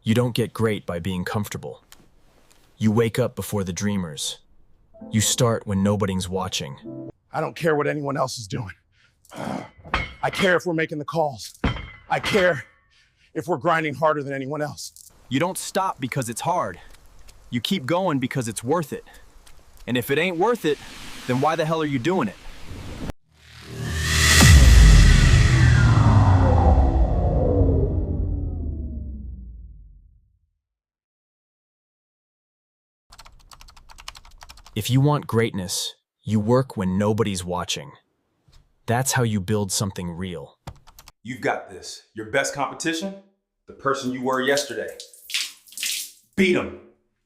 You don't get great by being comfortable. You wake up before the dreamers. You start when nobody's watching. I don't care what anyone else is doing. I care if we're making the calls. I care if we're grinding harder than anyone else. You don't stop because it's hard. You keep going because it's worth it. And if it ain't worth it, then why the hell are you doing it? If you want greatness, you work when nobody's watching. That's how you build something real. You've got this. Your best competition? The person you were yesterday. Beat them.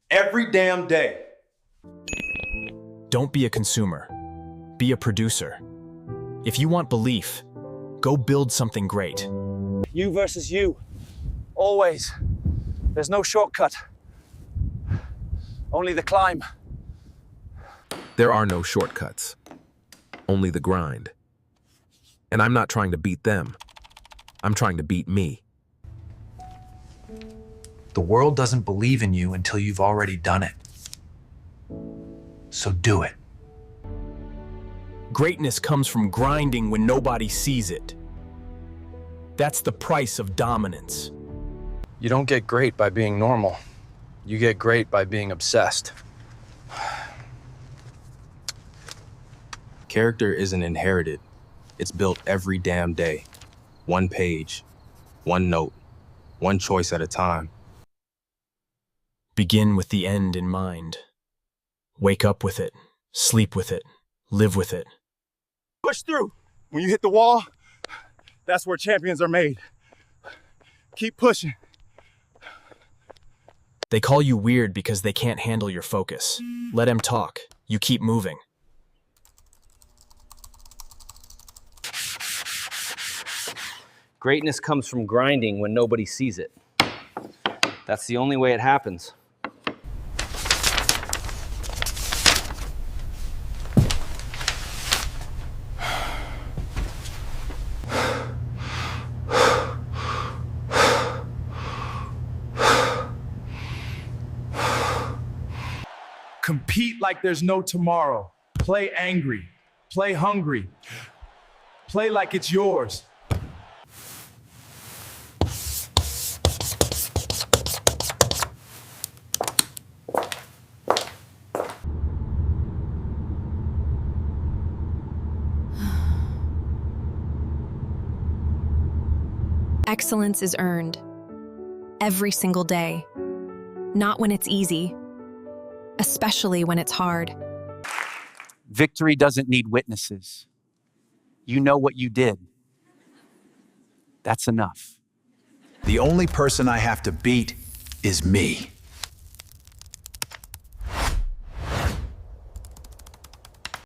Every damn day. Don't be a consumer. Be a producer. If you want belief, go build something great. You versus you. Always. There's no shortcut. Only the climb. There are no shortcuts, only the grind. And I'm not trying to beat them. I'm trying to beat me. The world doesn't believe in you until you've already done it. So do it. Greatness comes from grinding when nobody sees it. That's the price of dominance. You don't get great by being normal. You get great by being obsessed. Character isn't inherited. It's built every damn day. One page, one note, one choice at a time. Begin with the end in mind. Wake up with it, sleep with it, live with it. Push through. When you hit the wall, that's where champions are made. Keep pushing. They call you weird because they can't handle your focus. Let them talk. You keep moving. Greatness comes from grinding when nobody sees it. That's the only way it happens. Compete like there's no tomorrow. Play angry. Play hungry. Play like it's yours. Excellence is earned every single day, not when it's easy, especially when it's hard. Victory doesn't need witnesses. You know what you did. That's enough. The only person I have to beat is me.